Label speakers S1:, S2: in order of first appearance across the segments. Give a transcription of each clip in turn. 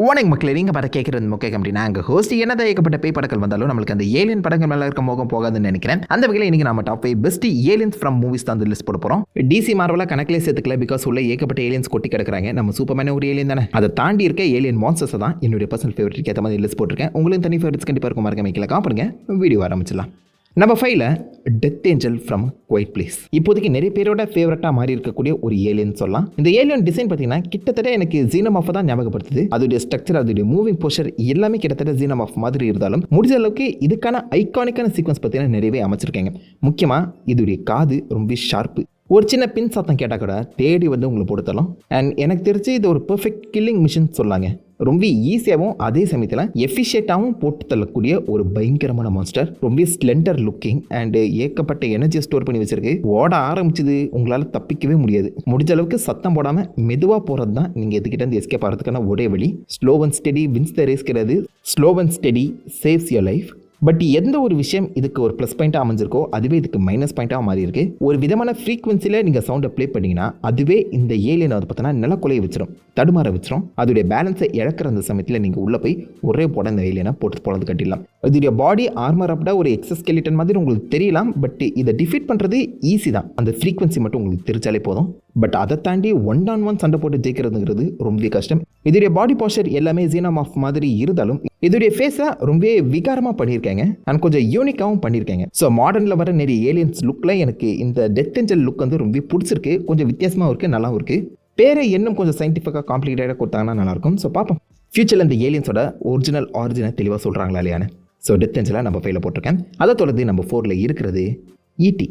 S1: வணக்கம் மக்களே, நீங்கள் பார்த்து கேட்குறது முக்கிய கம்பெனி. நாங்கள் ஹோஸ்ட் என்னதான் ஏகப்பட்ட பேய் படங்கள் வந்தாலும் நம்மளுக்கு அந்த ஏலியன் படங்கள் மேலே இருக்க மோகம் போகாதுன்னு நினைக்கிறேன். அந்த வகையில் இன்றைக்கி நம்ம top 5 best aliens from movies தான் அந்த லிஸ்ட் போட போகிறோம். டிசி மார்வலாக கணக்கிலே சேர்த்துக்கல, பிகாஸ் உள்ள ஏகப்பட்ட ஏலியன்ஸ் கொட்டி கிடக்குறாங்க. நம்ம சூப்பர்மேன ஒரு ஏலியன் தானே, அதை தாண்டி இருக்க ஏலியன் மான்ஸ்டர்ஸ் தான் என்னுடைய பர்சனல் ஃபேவரட்டுக்கு ஏற்ற மாதிரி லிஸ்ட் போட்டிருக்கேன். உங்களுக்கு தனி ஃபேவரட்ஸ் கண்டிப்பாக இருக்கும். மறக்க வைக்கல காப்பாடுங்க. வீடியோ ஆரம்பிச்சிடலாம். நம்பர் 5ல death angel from quiet place. இப்போதைக்கு நிறைய பேரோட ஃபேவரட்டாக மாறி இருக்கக்கூடிய ஒரு ஏலியன் சொல்லலாம். இந்த ஏலியன் டிசைன் பார்த்தீங்கன்னா கிட்டத்தட்ட எனக்கு ஜீனமாஃப் தான் ஞாபகப்படுத்துது. அதோடைய ஸ்ட்ரக்சர், அதோடைய மூவிங் போஸ்டர் எல்லாமே கிட்டத்தட்ட ஜீனமாஃப் மாதிரி இருந்தாலும் முடிஞ்ச அளவுக்கு இதுக்கான ஐகானிக்கான சீக்வன்ஸ் பார்த்தீங்கன்னா நிறையவே அமைச்சிருக்காங்க. முக்கியமாக இதோடைய காது ரொம்ப ஷார்ப்பு. ஒரு சின்ன பின் சத்தம் கேட்டால் கூட தேடி வந்து உங்களை போட்டுத்தரலாம். அண்ட் எனக்கு தெரிஞ்சு இது ஒரு பெர்ஃபெக்ட் கில்லிங் மிஷின் சொல்லாங்க. ரொம்ப ஈஸியாகவும் அதே சமயத்தில் எஃபிஷியண்டாகவும் போட்டு தள்ளக்கூடிய ஒரு பயங்கரமான மான்ஸ்டர். ரொம்ப ஸ்லெண்டர் லுக்கிங் அண்ட் ஏகப்பட்ட எனர்ஜியை ஸ்டோர் பண்ணி வச்சிருக்கு. ஓட ஆரம்பிச்சது உங்களால் தப்பிக்கவே முடியாது. முடிஞ்ச அளவுக்கு சத்தம் போடாமல் மெதுவாக போகிறது தான் நீங்கள் எதுக்கிட்ட இருந்து எஸ்கேப் ஆகிறதுக்கான ஒரே வழி. Slow and steady wins the race கிடையாது, slow and steady saves your life. But எந்த ஒரு விஷயம் இதுக்கு ஒரு ப்ளஸ் பாயிண்ட்டாக அமைஞ்சிருக்கோ அதுவே இதுக்கு மைனஸ் பாயிண்ட்டாக மாறி இருக்கு. ஒரு விதமான ஃப்ரீக்வன்சியில் நீங்கள் சவுண்டை ப்ளே பண்ணிங்கன்னா அதுவே இந்த ஏலியனை வந்து பார்த்தீங்கன்னா நிலக்குலையை வச்சிடும், தடுமாற வச்சிடும். அதோடைய பேலன்ஸை இழக்கிற அந்த சமயத்தில் நீங்கள் உள்ளே போய் ஒரே போட இந்த ஏலியனை போட்டு போனது கட்டிடலாம். இதோடைய பாடி ஆர்மர் அப்டா ஒரு எக்ஸஸ்கெலிட்டன் மாதிரி உங்களுக்கு தெரியலாம். பட் இதை டிஃபீட் பண்ணுறது ஈஸி தான். அந்த ஃப்ரீக்வன்சி மட்டும் உங்களுக்கு தெரிஞ்சாலே போதும். பட் அதை தாண்டி 1-on-1 சண்டை போட்டு ஜெயிக்கிறதுங்கிறது ரொம்ப கஷ்டம். இதோடைய பாடி போஸ்டர் எல்லாமே ஜீனமாஃப் மாதிரி இருந்தாலும் இதோடைய ஃபேஸை ரொம்ப விகாரமாக பண்ணியிருக்காங்க அண்ட் கொஞ்சம் யூனிக்காகவும் பண்ணியிருக்காங்க. ஸோ மாடர்னில் வர நிறைய ஏலியன்ஸ் லுக்கில் எனக்கு இந்த டெத் ஏஞ்சல் லுக் வந்து ரொம்ப பிடிச்சிருக்கு. கொஞ்சம் வித்தியாசமாக இருக்குது, நல்லாவும் இருக்குது. பேரை இன்னும் கொஞ்சம் சயின்டிஃபிக்காக காம்ப்ளிகேட்டடாக கொடுத்தாங்கன்னா நல்லாயிருக்கும். ஸோ பார்ப்போம் ஃபியூச்சரில் இந்த ஏலியன்ஸோட ஆரிஜினை தெளிவாக சொல்கிறாங்களா இல்லையான்னு. ஸோ டெத் ஏஞ்சலை நம்ம 5ல போட்டிருக்கேன். அதை தொடர்ந்து நம்ம 4ல இருக்கிறது ஈட்டி.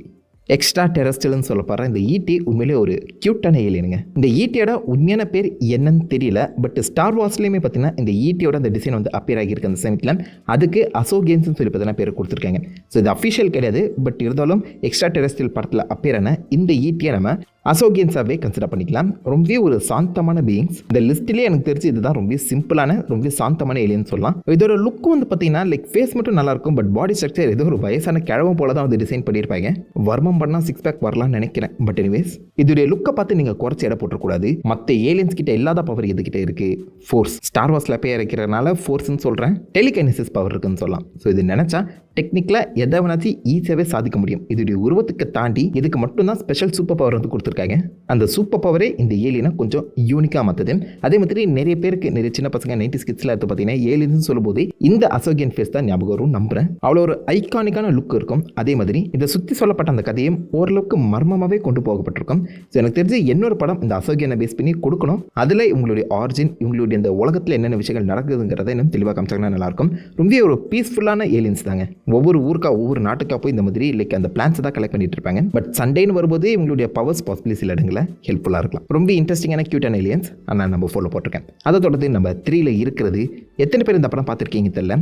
S1: எக்ஸ்ட்ரா டெரஸ்ட்ரியல்னு சொல்லப்படுற இந்த ஈட்டி உண்மையிலே ஒரு க்யூட்டான ஏலியனுங்க. இந்த ஈட்டியோட உண்மையான பேர் என்னன்னு தெரியல. பட் ஸ்டார் வார்ஸ்லேயுமே பார்த்தீங்கன்னா இந்த ஈட்டியோட அந்த டிசைன் வந்து அப்பியர் ஆகியிருக்கு அந்த சமயத்தில். அதுக்கு அசோகேன்ஸ்னு சொல்லி பார்த்தீங்கன்னா பேர் கொடுத்துருக்காங்க. ஸோ இது அஃபிஷியல் கிடையாது. பட் இருந்தாலும் எக்ஸ்ட்ரா டெரஸ்ட்ரியல் படத்தில் அப்பியர் ஆன இந்த ஈட்டியை நம்ம அசோகியன்ஸாகவே கன்சிடர் பண்ணிக்கலாம். ரொம்ப ஒரு சாந்தமான பீயிங்ஸ். இந்த லிஸ்ட்லேயே எனக்கு தெரிஞ்சு இதுதான் ரொம்ப சிம்பிளான ரொம்ப சாந்தமான ஏலியன் சொல்லலாம். இதோட லுக் வந்து பார்த்தீங்கன்னா லைக் ஃபேஸ் மட்டும் நல்லா இருக்கும். பட் பாடி ஸ்ட்ரக்சர் ஏதோ ஒரு வயசான கிழவம் போல தான் வந்து டிசைன் பண்ணியிருப்பாங்க. வர்மம் பண்ணால் 6 பேக் வரலாம்னு நினைக்கிறேன். பட் எனிவேஸ் இதோடைய லுக்கை பார்த்து நீங்கள் குறைச்சி இட போட்டக்கூடாது. மற்ற ஏலியன்ஸ் கிட்ட இல்லாத பவர் எதுக்கிட்ட இருக்கு? ஃபோர்ஸ். ஸ்டார் வார்ஸில் போய் இறக்கிறதுனால ஃபோர்ஸ்ன்னு சொல்கிறேன். டெலிகைனசிஸ் பவர் இருக்குன்னு சொல்லலாம். ஸோ இது நினச்சா டெக்னிக்கலாக எதை வேணாச்சும் ஈஸியாகவே சாதிக்க முடியும். இதோடைய உருவத்துக்கு தாண்டி இதுக்கு மட்டும்தான் ஸ்பெஷல் சூப்பர் பவர் வந்து கொடுத்துருக்காங்க. அந்த சூப்பர் பவரே இந்த ஏலியனை கொஞ்சம் யூனிக்காக மாற்றுது. அதே மாதிரி நிறைய பேருக்கு, நிறைய சின்ன பசங்க 90s கிட்ஸில் எடுத்து பார்த்தீங்கன்னா ஏலியன் சொல்லும்போது இந்த அசோகியன் ஃபேஸ் தான் ஞாபகம் வரும் நம்புறேன். அவ்வளோ ஒரு ஐகானிக்கான லுக் இருக்கும். அதே மாதிரி இதை சுற்றி சொல்லப்பட்ட அந்த கதையும் ஓரளவுக்கு மர்மமாகவே கொண்டு போகப்பட்டிருக்கும். ஸோ எனக்கு தெரிஞ்சு இன்னொரு படம் இந்த அசோகியனை பேஸ் பண்ணி கொடுக்கணும். அதில் உங்களுடைய ஆரிஜின், உங்களுடைய இந்த உலகத்தில் என்னென்ன விஷயங்கள் நடக்குதுங்கிறத இன்னும் தெளிவாக காமிச்சாங்கன்னா நல்லாயிருக்கும். ரொம்ப ஒரு பீஸ்ஃபுல்லான ஏலியன்ஸ் தாங்க. ஒவ்வொரு ஊருக்கா ஒவ்வொரு நாட்டுக்கா போய் இந்த மாதிரி லைக் அந்த பிளான்ஸ் தான் கலெக்ட் பண்ணிட்டு இருப்பாங்க. பட் சண்டேன்னு வரும்போது இவங்களுடைய பவர்ஸ் பாசிபிளி சில இடங்களில் ஹெல்ப்ஃபுல்லாக இருக்கலாம். ரொம்ப இன்ட்ரெஸ்டிங்கான கியூட்டான ஏலியன்ஸ் ஆனால் நம்ம ஃபாலோ போட்டிருக்கேன். அதை தொடர்ந்து நம்ம 3ல இருக்கிறது. எத்தனை பேர் இந்த படம் பார்த்துருக்கீங்க தெரியல,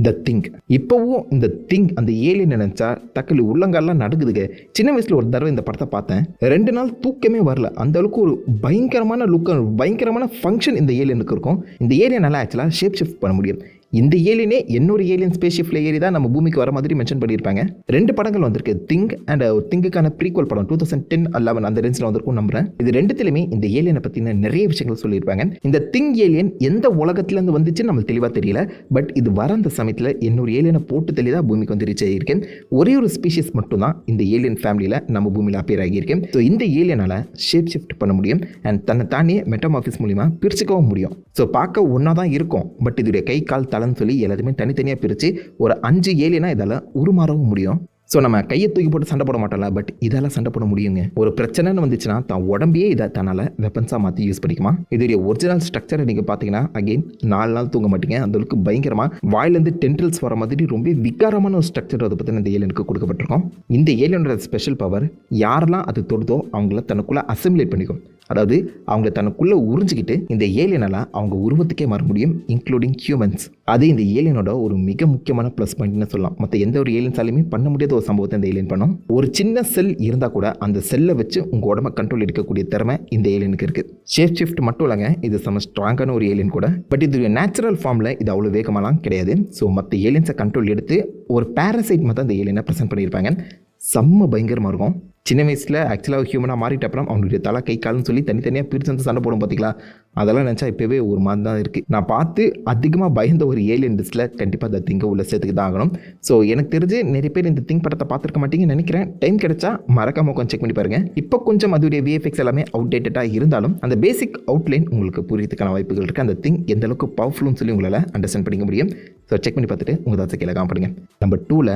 S1: த திங். இப்போவும் இந்த திங் அந்த ஏலியன் நினைச்சா தக்கலி உள்ளங்கால்லாம் நடுக்குதுங்க. சின்ன வயசில் ஒரு தடவை இந்த படத்தை பார்த்தேன். 2 நாள் தூக்கமே வரல. அந்த அளவுக்கு ஒரு பயங்கரமான லுக், பயங்கரமான ஃபங்க்ஷன் இந்த ஏலியனுக்கு இருக்கும். இந்த ஏலியனால் ஆக்சுவலாக ஷேப் ஷிஃப்ட் பண்ண முடியும். இந்த ஏலியனே இன்னொரு ஏலியன் ஸ்பேஸ் ஷிப்ல ஏறி தான் நம்ம பூமிக்கு வர மாதிரி மென்ஷன் பண்ணியிருப்பாங்க. 2 படங்கள் வந்திருக்கு. திங் அண்ட் திங்குக்கான ப்ரீக்வல் படம் 2010-11 அந்த ரேஞ்சில் வந்திருக்கும் நம்புறேன். இது ரெண்டுத்திலுமே இந்த ஏலியனை பற்றின நிறைய விஷயங்கள் சொல்லியிருப்பாங்க. இந்த திங் ஏலியன் எந்த உலகத்துலேருந்து வந்துச்சு நம்மளுக்கு தெளிவாக தெரியல. பட் இது வர அந்த சமயத்தில் இன்னொரு ஏலியனை போட்டு தெளிவாக பூமிக்கு வந்து ரீச் ஆகியிருக்கேன். ஒரே ஒரு ஸ்பீஷிஸ் மட்டும் தான் இந்த ஏலியன் ஃபேமிலியில் நம்ம பூமியில் அப்பியர் ஆகியிருக்கேன். ஸோ இந்த ஏலியனால் ஷேப் ஷிஃப்ட் பண்ண முடியும் அண்ட் தன்னை தானே மெட்டமாஃபிஸ் மூலிமா பிரிச்சுக்கவும் முடியும். ஸோ பார்க்க ஒன்றா தான் இருக்கும். பட் இதுடைய கை கால் தலன்னு சொல்லி எல்லாத்தையுமே தனித்தனியாக பிரித்து ஒரு 5 ஏலியனா இதால் உருமாறவும் முடியும். ஸோ நம்ம கையை தூக்கி போட்டு சண்டை போட மாட்டோம்ல, பட் இதால் சண்டை போட முடியுங்க. ஒரு பிரச்சனைன்னு வந்துச்சுன்னா தான் உடம்பையே இதை தன்னால் வெப்பன்ஸாக மாற்றி யூஸ் பண்ணிக்குமா. இதோடைய ஒரிஜினல் ஸ்ட்ரக்சரை நீங்கள் பார்த்தீங்கன்னா அகெயின் 4 நாள் தூங்க மாட்டீங்க. அந்தளவுக்கு பயங்கரமாக வாயிலேருந்து டென்ட்ரல்ஸ் வர மாதிரி ரொம்ப விகாரமான ஒரு ஸ்ட்ரக்சர் அதை பற்றி இந்த ஏலியனுக்கு கொடுக்கப்பட்டிருக்கும். இந்த ஏலியனோட ஸ்பெஷல் பவர் யாரெல்லாம் அது தொடுதோ அவங்கள தனக்குள்ளே அசிமுலேட் பண்ணிக்கும். அதாவது அவங்க தனக்குள்ளே உறிஞ்சிக்கிட்டு இந்த ஏலியனால் அவங்க உருவத்துக்கே மாற முடியும், இன்க்ளூடிங் ஹியூமன்ஸ். அது இந்த ஏலியனோட ஒரு மிக முக்கியமான ப்ளஸ் பாயிண்ட்னு சொல்லலாம். மற்ற எந்த ஒரு ஏலியன்ஸாலுமே பண்ண முடியாத ஒரு சம்பவத்தை இந்த ஏலியன் பண்ணும். ஒரு சின்ன செல் இருந்தால் கூட அந்த செல்லை வச்சு உங்கள் உடம்பை கண்ட்ரோல் எடுக்கக்கூடிய திறமை இந்த ஏலியனுக்கு இருக்குது. ஷேப் ஷிஃப்ட் மட்டும் இல்லைங்க, இது செம ஸ்ட்ராங்கான ஒரு ஏலியன் கூட. பட் இது நேச்சுரல் ஃபார்மில் இது அவ்வளோ வேகமாலாம் கிடையாது. ஸோ மற்ற ஏலியன்ஸை கண்ட்ரோல் எடுத்து ஒரு பேரசைட் மாதிரி அந்த ஏலியனை ப்ரெசென்ட் பண்ணியிருப்பாங்க. செம்ம பயங்கரமாக இருக்கும். சின்ன வயசில் ஆக்சுவலாக ஹியூமனாக மாறிட்ட அப்புறம் அவனுடைய தலை கை கால்னு சொல்லி தனித்தனியாக பிரித்து வந்து சண்டை போடும் பார்த்தீங்களா, அதெல்லாம் நினச்சா இப்போவே ஒரு மாதிரி தான் இருக்குது. நான் பார்த்து அதிகமாக பயந்த ஒரு ஏலியன் லிஸ்ட்டில் கண்டிப்பாக அந்த திங்கை உள்ள சேர்த்துக்கு தான் ஆகணும். ஸோ எனக்கு தெரிஞ்சு நிறைய பேர் இந்த திங் படத்தை பார்த்துருக்க மாட்டீங்கன்னு நினைக்கிறேன். டைம் கிடைச்சா மறக்காம கொஞ்சம் செக் பண்ணி பாருங்கள். இப்போ கொஞ்சம் அதோடைய விஎஃப்எக்ஸ் எல்லாமே அவுடேட்டடாக இருந்தாலும் அந்த பேசிக் அவுட்லைன் உங்களுக்கு புரியறதுக்கான வாய்ப்புகள் இருக்குது. அந்த திங் எந்த அளவுக்கு பவர்ஃபுல்னு சொல்லி உங்களால் அண்டர்ஸ்டாண்ட் பண்ணிக்க முடியும். ஸோ செக் பண்ணி பார்த்துட்டு உங்கள் தாட்ஸை கீழே காம் பண்ணுங்கள். நம்பர் 2ல்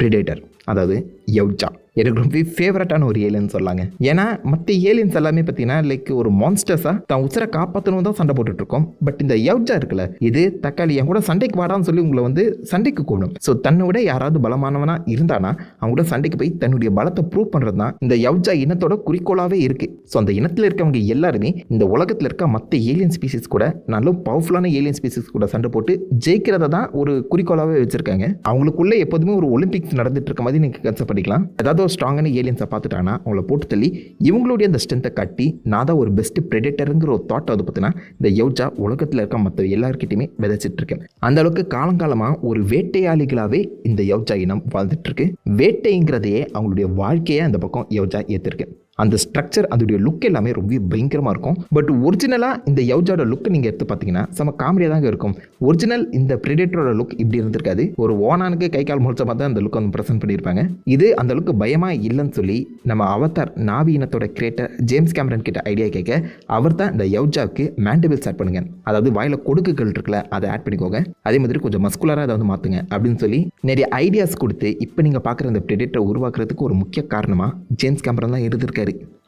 S1: ப்ரிடேட்டர், அதாவது யவ்ஜா. எனக்கு ரொம்ப ஃபேவரட்டான ஒரு ஏலியன் சொல்லாங்க. ஏன்னா மற்ற ஏலியன்ஸ் எல்லாமே பார்த்தீங்கன்னா லைக் ஒரு மான்ஸ்டர்ஸாக தான் உச்சரை காப்பாற்றணும் தான் சண்டை போட்டுட்ருக்கோம். பட் இந்த யவ்ஜா இருக்குல்ல, இது தக்காளி என் கூட சண்டைக்கு வாடான்னு சொல்லி உங்களை வந்து சண்டைக்கு கூடும். ஸோ தன்னை விட யாராவது பலமானவனா இருந்தானா அவங்க கூட சண்டைக்கு போய் தன்னுடைய பலத்தை ப்ரூவ் பண்ணுறது தான் இந்த யவ்ஜா இனத்தோட குறிக்கோளாகவே இருக்குது. ஸோ அந்த இனத்தில் இருக்கவங்க எல்லாருமே இந்த உலகத்தில் இருக்க மற்ற ஏலியன் ஸ்பீசிஸ் கூட நல்ல பவர்ஃபுல்லான ஏலியன் ஸ்பீசிஸ் கூட சண்டை போட்டு ஜெயிக்கிறத தான் ஒரு குறிக்கோளாகவே வச்சுருக்காங்க. அவங்களுக்குள்ளே எப்போதுமே ஒரு ஒலிம்பிக்ஸ் நடந்துட்டு இருக்க மாதிரி நீங்கள் கன்செப்ட் பண்ணிக்கலாம். அதாவது ஒரு ஸ்ட்ராங்கான ஏலியன்ஸை பார்த்துட்டாங்கன்னா அவங்கள போட்டு தள்ளி இவங்களுடைய அந்த ஸ்ட்ரென்த்தை காட்டி நான் தான் ஒரு பெஸ்ட் ப்ரெடேட்டருங்கிற ஒரு தாட் வந்து பார்த்தீங்கன்னா இந்த யவ்ஜா உலகத்தில் இருக்க மற்ற எல்லாருக்கிட்டையுமே விதைச்சிட்டு இருக்கேன். அந்த அளவுக்கு காலங்காலமாக ஒரு வேட்டையாளிகளாகவே இந்த யவ்ஜா இனம் வாழ்ந்துட்டு இருக்கு. வேட்டைங்கிறதையே அவங்களுடைய வாழ்க்கையை அந்த பக்கம் யவ்ஜா ஏற்றிருக்கு. அந்த ஸ்ட்ரக்சர் அதோடைய லுக் எல்லாமே ரொம்ப பயங்கரமாக இருக்கும். பட் ஒரிஜினலாக இந்த யவ்ஜாவோட லுக்கை நீங்கள் எடுத்து பார்த்தீங்கன்னா செம காமெடியாக தாங்க இருக்கும். ஒரிஜினல் இந்த ப்ரெடேட்டரோட லுக் இப்படி இருந்திருக்காது. ஒரு ஓனானுக்கு கை கால் முளைச்ச மாதிரி தான் அந்த லுக் வந்து ப்ரெசென்ட் பண்ணியிருப்பாங்க. இது அந்த லுக்கு பயமாக இல்லைன்னு சொல்லி நம்ம அவதார் நாவி இனத்தோட கிரியேட்டர் ஜேம்ஸ் கேமரன் கிட்ட ஐடியா கேட்க அவர் தான் இந்த யவ்ஜாவுக்கு மேண்டிபிள்ஸ் ஆட் பண்ணுங்க, அதாவது வாயில் கொடுக்குகள் இருக்குல்ல அதை ஆட் பண்ணிக்கோங்க, அதே மாதிரி கொஞ்சம் மஸ்குலராக அதை வந்து மாற்றுங்க அப்படின்னு சொல்லி நிறைய ஐடியாஸ் கொடுத்து இப்போ நீங்கள் பார்க்குற இந்த ப்ரெடேட்டரை உருவாக்குறதுக்கு ஒரு முக்கிய காரணமாக ஜேம்ஸ் கேமரன் தான் இருந்திருக்காரு.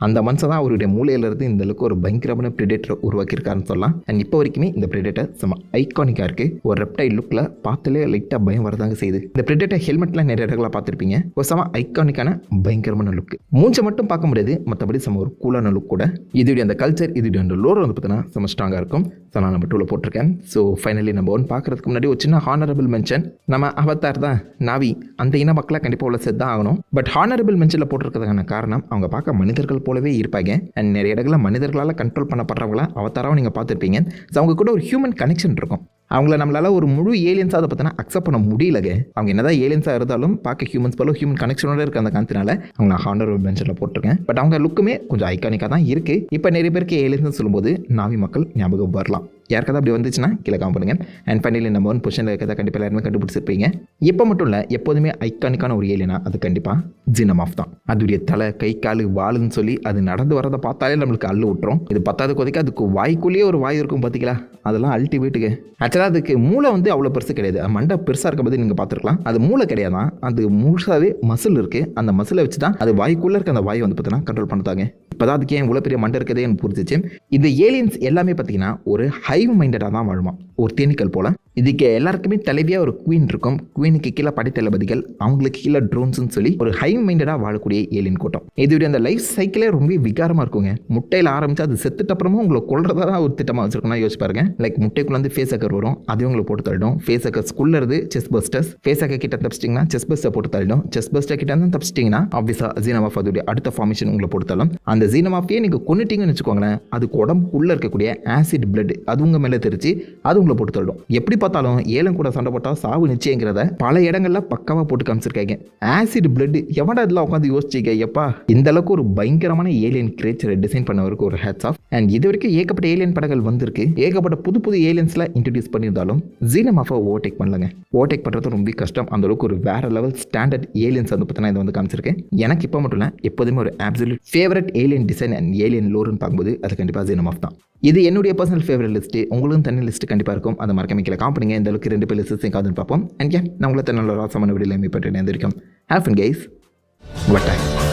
S1: அந்த மனுஷன் தான் அவருடைய மூலையிலிருந்து இந்த அளவுக்கு ஒரு பயங்கரமான ப்ரெடேட்டரை உருவாக்கியிருக்காருன்னு சொல்லலாம். அண்ட் இப்போ வரைக்குமே இந்த ப்ரெடேட்டர் செம்ம ஐகானிக்காக இருக்குது. ஒரு ரெப்டைல் லுக்கில் பார்த்தாலே லைட்டாக பயம் வரதாங்க செய்யுது. இந்த ப்ரெடேட்டர் ஹெல்மெட்லாம் நிறைய இடங்களாக பார்த்துருப்பீங்க. ஒரு செம ஐகானிக்கான பயங்கரமான லுக். மூஞ்சை மட்டும் பார்க்க முடியாது, மற்றபடி செம்ம ஒரு கூலான லுக் கூட. இதுடைய அந்த கல்ச்சர், இதுடைய அந்த லோர் வந்து பார்த்தீங்கன்னா செம்ம ஸ்ட்ராங்காக இருக்கும். ஸோ நான் நம்ம 2ல் போட்டிருக்கேன். ஸோ ஃபைனலி நம்ம 1 பார்க்குறதுக்கு முன்னாடி ஒரு சின்ன ஹானரபிள் மென்ஷன். நம்ம அவதார் தான் நாவி, அந்த இன மக்களை கண்டிப்பாக உள்ள சேர்த்து தான் ஆகணும். பட் ஹானரபிள் மென்ஷனில் போட்டிருக்கிறதுக்கான காரணம் அவங்க பார்க்க மனிதர்கள் போலவே இருப்பாங்க. அண்ட் நிறைய இடங்களில் மனிதர்களால் கண்ட்ரோல் பண்ணப்படுறவங்களா அவதாராவும் நீங்கள் பார்த்துருப்பீங்க. ஸோ அவங்க கூட ஒரு ஹியூமன் கனெக்ஷன் இருக்கும். அவங்கள நம்மளால் ஒரு முழு ஏலியன்ஸாக அதை பார்த்தீங்கன்னா அக்செப்ட் பண்ண முடியலங்க. அவங்க என்னதான் ஏலியன்ஸாக இருந்தாலும் பார்க்க ஹியூமன்ஸ் போல ஹியூமன் கனெக்ஷனோட இருக்க அந்த காரணத்தினால அவங்க நான் ஹானரபிள் மென்ஷனில் போட்டிருக்கேன். பட் அவங்க லுக்குமே கொஞ்சம் ஐகானிக்காக தான் இருக்குது. இப்போ நிறைய பேருக்கு ஏலியன்ஸ் சொல்லும்போது நாவி மக்கள் ஞாபகம் வரலாம். யாருக்காவது அப்படி வந்துச்சுன்னா கீழே காம் பண்ணுங்க. அண்ட் ஃபைனலி நம்ம 1 பொசிஷனில் இருக்கிறத கண்டிப்பாக எல்லாருமே கண்டுபிடிச்சிருப்பீங்க. இப்போ மட்டும் இல்லை, எப்போதுமே ஐகானிக்கான ஒரு ஏலியனா அது கண்டிப்பாக ஜீனமாஃப் தான். அதுடைய தலை கை கால் வாளுன்னு சொல்லி அது நடந்து வரதை பார்த்தாலே நம்மளுக்கு அள்ளு விட்டுரும். இது 10வது கொதிக்க அதுக்கு வாய்க்குள்ளேயே ஒரு வாய் இருக்கும் பார்த்தீங்களா, அதெல்லாம் அல்டிமேட்டுங்க. ஆக்சுவலாக அதுக்கு மூளை வந்து அவ்வளோ பெருசு கிடையாது. மண்டை பெருசாக இருக்க பற்றி நீங்கள் பார்த்துருக்கலாம். அது மூளை கிடையாதான், அது முழுசாகவே மசில் இருக்குது. அந்த மசிலை வச்சு தான் அது வாய்க்குள்ளே இருக்க அந்த வாயை வந்து பார்த்தீங்கன்னா கண்ட்ரோல் பண்ணுறாங்க. இப்போ தான் அதுக்கு ஏன் இவ்வளோ பெரிய மண்டை இருக்கதே எனக்கு புரிஞ்சிச்சு. இந்த ஏலியன்ஸ் எல்லாமே பார்த்தீங்கன்னா ஒரு ஹைவ் மைண்டடாக தான் வாழுமா, ஒரு தேனீக்கள் போல். இதுக்கு எல்லாருக்குமே தலைவியாக ஒரு குவீன் இருக்கும். குவீனுக்கு கீழே படைத்தளபதிகள், அவங்களுக்கு கீழே ட்ரோன்ஸ்னு சொல்லி ஒரு ஹை மைண்டடாக வாழக்கூடிய ஏலியன் கூட்டம். இதுடைய அந்த லைஃப் சைக்கிளே ரொம்ப விகாரமாக இருக்குங்க. முட்டையில் ஆரம்பித்து அது செத்துட்ட அப்புறமும் உங்களை கொள்றதா தான் ஒரு திட்டமாக வச்சிருக்கணும். யோசிச்சு பாருங்க. லைக் முட்டைக்குள்ள வந்து ஃபேஸ் ஹக்கர் வரும், அது உங்களை போட்டு தள்ளிடும். ஃபேஸ் ஹக்கர் ஸ்கூல்ல இருந்து செஸ் பஸ்டர்ஸ், ஃபேஸ் ஹக்கர் கிட்ட தப்பிச்சிட்டிங்கன்னா செஸ் பஸ்டை போட்டு தள்ளிடும். செஸ் பஸ்டர் கிட்ட இருந்து தப்பிச்சிட்டிங்கன்னா ஆப்வியஸாக ஜீனமாஃப் அதோடைய அடுத்த ஃபார்மேஷன் உங்களை போட்டு தள்ளும். அந்த ஜீனமாஃபியே நீங்கள் கொண்டுட்டீங்கன்னு வச்சுக்கோங்களேன், அதுக்கு உடம்புக்குள்ளே இருக்கக்கூடிய ஆசிட் பிளட் அது உங்கள் மேலே தெரிச்சு அது உங்களை போட்டு தள்ளிடும். எப்படி பார்த்தாலும் ஏலம் கூட சண்டை போட்டால் சாவு நிச்சயங்கிறத பல இடங்கள்ல பக்காவாக போட்டு காமிச்சிருக்காங்க. ஆசிட் பிளட் எவடா இதெல்லாம் உட்காந்து யோசிச்சிக்க எப்பா, இந்த அளவுக்கு ஒரு பயங்கரமான ஏலியன் கிரியேச்சரை டிசைன் பண்ணவருக்கு ஒரு ஹேட்ஸ் ஆஃப். அண்ட் இது வரைக்கும் ஏகப்பட்ட ஏலியன் படங்கள் வந்திருக்கு, ஏகப்பட்ட புது புது ஏலியன்ஸ்லாம் இன்ட்ரடியூஸ் பண்ணியிருந்தாலும் ஜீனமாஃபை ஓவர்டேக் பண்ணலங்க. ஓவர்டேக் பண்ணுறது ரொம்ப கஷ்டம். அந்த அளவுக்கு ஒரு வேற லெவல் ஸ்டாண்டர்ட் ஏலியன்ஸ் வந்து பார்த்தீங்கன்னா இதை வந்து காமிச்சிருக்கேன். எனக்கு இப்போ மட்டும் இல்லை, எப்போதுமே ஒரு absolute favourite alien design and alien லோர்னு பார்க்கும்போது அது கண்டிப்பாக ஜீனமாஃப் தான். இது என்னுடைய பர்சனல் ஃபேவரட் லிஸ்ட்டு. உங்களுக்கும் தனி லிஸ்ட்டு கண்டிப்பாக இருக்கும். அதை மறக்காம கீழே காம் பண்ணுங்க. இந்த அளவுக்கு 2 பேர் லிஸ்ட்டு காதுன்னு பார்ப்போம். அண்ட் நான் உங்களை தன்னோட ராசமான வீடியோவில் மீட் பண்ணிட்டு இருந்திருக்கோம். Have fun guys. Good time.